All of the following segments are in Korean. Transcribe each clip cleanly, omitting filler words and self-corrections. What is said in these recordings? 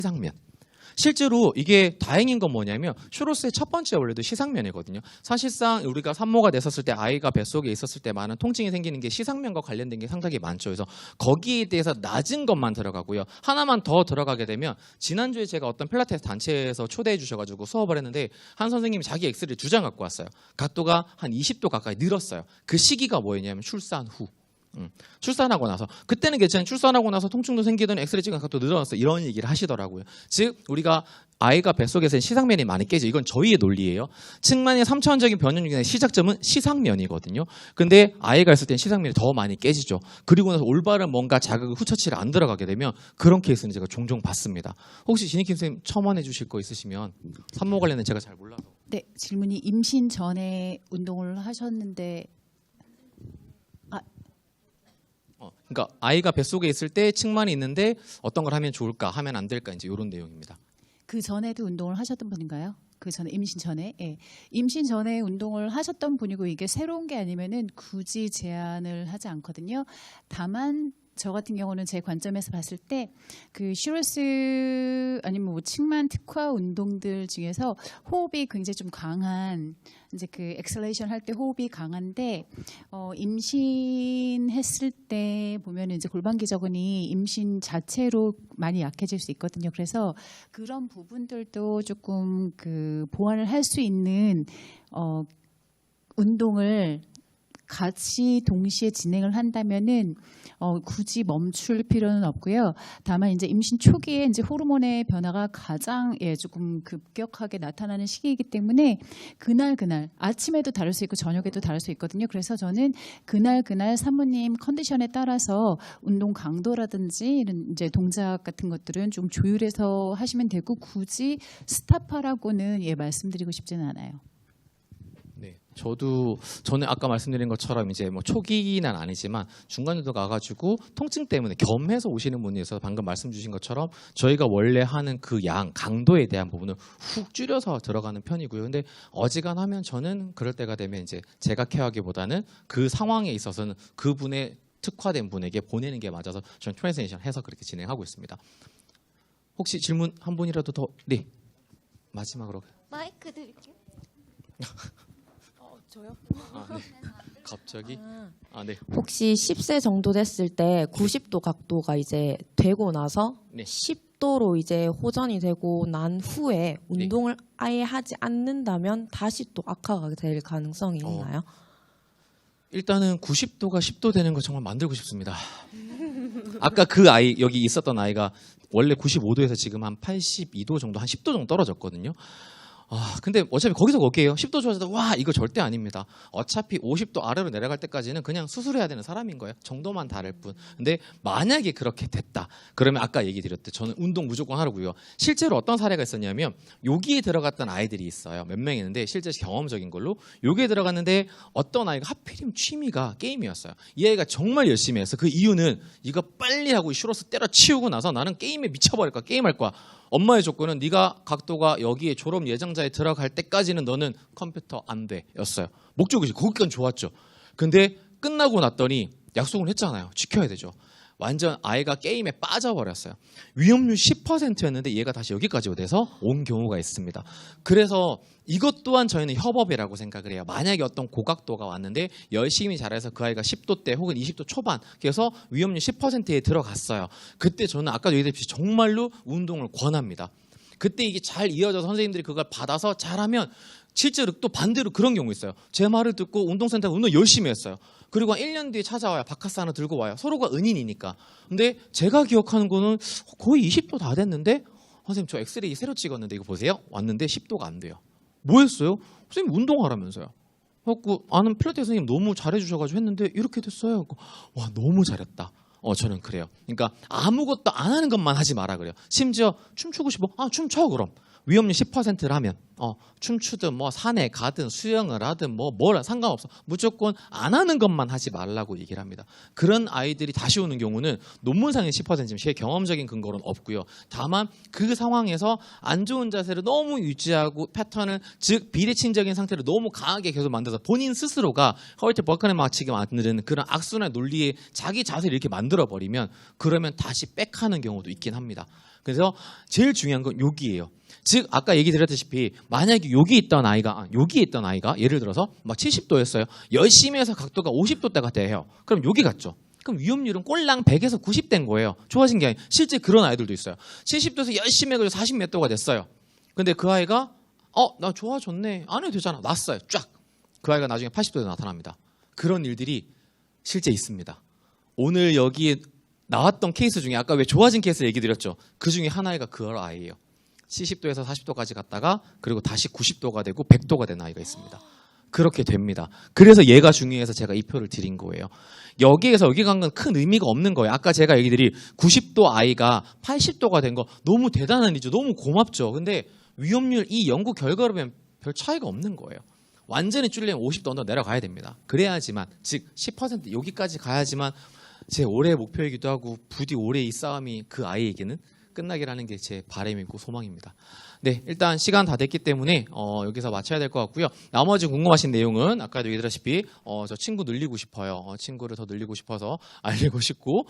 시상면. 실제로 이게 다행인 건 뭐냐면 슈로스의 첫 번째 원래도 시상면이거든요. 사실상 우리가 산모가 됐었을 때 아이가 뱃속에 있었을 때 많은 통증이 생기는 게 시상면과 관련된 게 상당히 많죠. 그래서 거기에 대해서 낮은 것만 들어가고요. 하나만 더 들어가게 되면 지난주에 제가 어떤 필라테스 단체에서 초대해 주셔가지고 수업을 했는데 한 선생님이 자기 엑스레이 2장 갖고 왔어요. 각도가 한 20도 가까이 늘었어요. 그 시기가 뭐였냐면 출산 후. 출산하고 나서 그때는 괜찮아요. 출산하고 나서 통증도 생기더니 엑스레이 찍은 각도 늘어났어. 이런 얘기를 하시더라고요. 즉 우리가 아이가 뱃속에서는 시상면이 많이 깨져. 이건 저희의 논리예요. 측만의 3차원적인 변형 중에 시작점은 시상면이거든요. 근데 아이가 있을 땐 시상면이 더 많이 깨지죠. 그리고 나서 올바른 뭔가 자극 후처치를 안 들어가게 되면 그런 케이스는 제가 종종 봤습니다. 혹시 진익킴 선생님 첨언해 주실 거 있으시면 산모 관련은 제가 잘 몰라서. 네, 질문이 임신 전에 운동을 하셨는데 그러니까 아이가 뱃속에 있을 때 측만이 있는데 어떤 걸 하면 좋을까, 하면 안 될까 이제 이런 내용입니다. 그 전에도 운동을 하셨던 분인가요? 그 전에 임신 전에? 예. 임신 전에 운동을 하셨던 분이고 이게 새로운 게 아니면은 굳이 제한을 하지 않거든요. 다만 저 같은 경우는 제 관점에서 봤을 때 그 슈로스 아니면 뭐 측만 특화 운동들 중에서 호흡이 굉장히 좀 강한 이제 그 엑셀레이션 할 때 호흡이 강한데 임신했을 때 보면 이제 골반 기저근이 임신 자체로 많이 약해질 수 있거든요. 그래서 그런 부분들도 조금 그 보완을 할 수 있는 운동을 같이 동시에 진행을 한다면은 굳이 멈출 필요는 없고요. 다만 이제 임신 초기에 이제 호르몬의 변화가 가장 조금 급격하게 나타나는 시기이기 때문에 그날 아침에도 다를 수 있고 저녁에도 다를 수 있거든요. 그래서 저는 그날 산모님 컨디션에 따라서 운동 강도라든지 이런 이제 동작 같은 것들은 좀 조율해서 하시면 되고 굳이 스탑하라고는 말씀드리고 싶지는 않아요. 네, 저는 아까 말씀드린 것처럼 이제 뭐 초기는 아니지만 중간에도 가가지고 통증 때문에 겸해서 오시는 분이 있어서 방금 말씀 주신 것처럼 저희가 원래 하는 그 양 강도에 대한 부분을 훅 줄여서 들어가는 편이고요. 근데 어지간하면 저는 그럴 때가 되면 이제 제가 케어하기보다는 그 상황에 있어서는 그분의 특화된 분에게 보내는 게 맞아서 저는 트랜스레이션 해서 그렇게 진행하고 있습니다. 혹시 질문 한 분이라도 더? 네, 마지막으로. 마이크 드릴게요. 저요? 네. 갑자기? 네. 혹시 10세 정도 됐을 때 90도 각도가 이제 되고 나서 네. 10도로 이제 호전이 되고 난 후에 운동을 아예 하지 않는다면 다시 또 악화가 될 가능성이 있나요? 일단은 90도가 10도 되는 거 정말 만들고 싶습니다. 아까 그 아이, 여기 있었던 아이가 원래 95도에서 지금 한 82도 정도, 한 10도 정도 떨어졌거든요. 근데 어차피 거기서 거기에요. 10도 좋아져도 와 이거 절대 아닙니다. 어차피 50도 아래로 내려갈 때까지는 그냥 수술해야 되는 사람인 거예요. 정도만 다를 뿐. 근데 만약에 그렇게 됐다. 그러면 아까 얘기 드렸듯 저는 운동 무조건 하라고요. 실제로 어떤 사례가 있었냐면 여기에 들어갔던 아이들이 있어요. 몇 명 있는데 실제 경험적인 걸로 여기에 들어갔는데 어떤 아이가 하필이면 취미가 게임이었어요. 이 아이가 정말 열심히 해서 그 이유는 이거 빨리 하고 슈로스 때려치우고 나서 나는 게임에 미쳐버릴 거야. 게임할 거야. 엄마의 조건은 네가 각도가 여기에 졸업 예정자에 들어갈 때까지는 너는 컴퓨터 안 돼 였어요. 목적이 거기까지 좋았죠. 근데 끝나고 났더니 약속을 했잖아요. 지켜야 되죠. 완전 아이가 게임에 빠져버렸어요. 위험률 10%였는데 얘가 다시 여기까지 돼서 온 경우가 있습니다. 그래서 이것 또한 저희는 협업이라고 생각을 해요. 만약에 어떤 고각도가 왔는데 열심히 잘해서 그 아이가 10도 대 혹은 20도 초반 그래서 위험률 10%에 들어갔어요. 그때 저는 아까도 얘기했듯이 정말로 운동을 권합니다. 그때 이게 잘 이어져서 선생님들이 그걸 받아서 잘하면 실제로 또 반대로 그런 경우 있어요. 제 말을 듣고 운동센터 운동 열심히 했어요. 그리고 한 1년 뒤에 찾아와요. 바카스 하나 들고 와요. 서로가 은인이니까. 근데 제가 기억하는 거는 거의 20도 다 됐는데 선생님 저 엑스레이 새로 찍었는데 이거 보세요. 왔는데 10도가 안 돼요. 뭐 했어요? 선생님 운동하라면서요. 그래갖고 아는 필라테스 선생님 너무 잘해주셔가지고 했는데 이렇게 됐어요. 와 너무 잘했다. 저는 그래요. 그러니까 아무것도 안 하는 것만 하지 마라 그래요. 심지어 춤추고 싶어? 춤춰 그럼. 위험률 10%라면 춤추든 뭐 산에 가든 수영을 하든 뭐라 상관없어. 무조건 안 하는 것만 하지 말라고 얘기를 합니다. 그런 아이들이 다시 오는 경우는 논문상의 10%지만 제 경험적인 근거는 없고요. 다만 그 상황에서 안 좋은 자세를 너무 유지하고 패턴을 즉 비대칭적인 상태를 너무 강하게 계속 만들어서 본인 스스로가 허리티 버커넷 맞추게 만드는 그런 악순환 논리에 자기 자세를 이렇게 만들어 버리면 그러면 다시 백하는 경우도 있긴 합니다. 그래서 제일 중요한 건 여기예요. 즉 아까 얘기 드렸다시피 만약에 여기에 있던 아이가 예를 들어서 막 70도였어요. 열심히 해서 각도가 50도대가 돼요. 그럼 여기 갔죠. 그럼 위험률은 꼴랑 100에서 90대인 거예요. 좋아진 게 아니에요. 실제 그런 아이들도 있어요. 70도에서 열심히 해서 40 몇 도가 됐어요. 근데 그 아이가 나 좋아졌네. 안 해도 되잖아. 났어요. 쫙. 그 아이가 나중에 80도에 나타납니다. 그런 일들이 실제 있습니다. 오늘 여기 나왔던 케이스 중에 아까 왜 좋아진 케이스 얘기 드렸죠. 그 중에 하나가 그 아이예요. 70도에서 40도까지 갔다가 그리고 다시 90도가 되고 100도가 된 아이가 있습니다. 그렇게 됩니다. 그래서 얘가 중요해서 제가 이 표를 드린 거예요. 여기에서 여기 간 건 큰 의미가 없는 거예요. 아까 제가 얘기 드린 90도 아이가 80도가 된 거 너무 대단한 일이죠. 너무 고맙죠. 근데 위험률 이 연구 결과로 보면 별 차이가 없는 거예요. 완전히 줄려면 50도 언더 내려가야 됩니다. 그래야지만 즉 10% 여기까지 가야지만 제 올해의 목표이기도 하고 부디 올해 이 싸움이 그 아이에게는 끝나게라는 게 제 바람이고 소망입니다. 네, 일단 시간 다 됐기 때문에 여기서 마쳐야 될 것 같고요. 나머지 궁금하신 내용은 아까도 얘기했다시피 저 친구 늘리고 싶어요. 친구를 더 늘리고 싶어서 알리고 싶고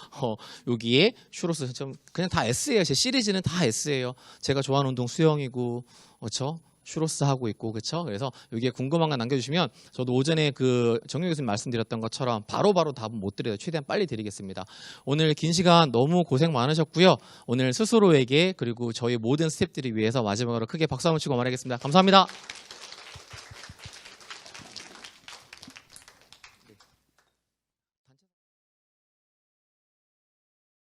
여기에 슈로스 좀 그냥 다 S예요. 제 시리즈는 다 S예요. 제가 좋아하는 운동 수영이고 그렇죠. 슈로스 하고 있고 그렇죠. 그래서 여기에 궁금한 거 남겨주시면 저도 오전에 그 정유 교수님 말씀드렸던 것처럼 바로바로 답은 못 드려요. 최대한 빨리 드리겠습니다. 오늘 긴 시간 너무 고생 많으셨고요. 오늘 스스로에게 그리고 저희 모든 스태프들이 위해서 마지막으로 크게 박수 한번 치고 말하겠습니다. 감사합니다.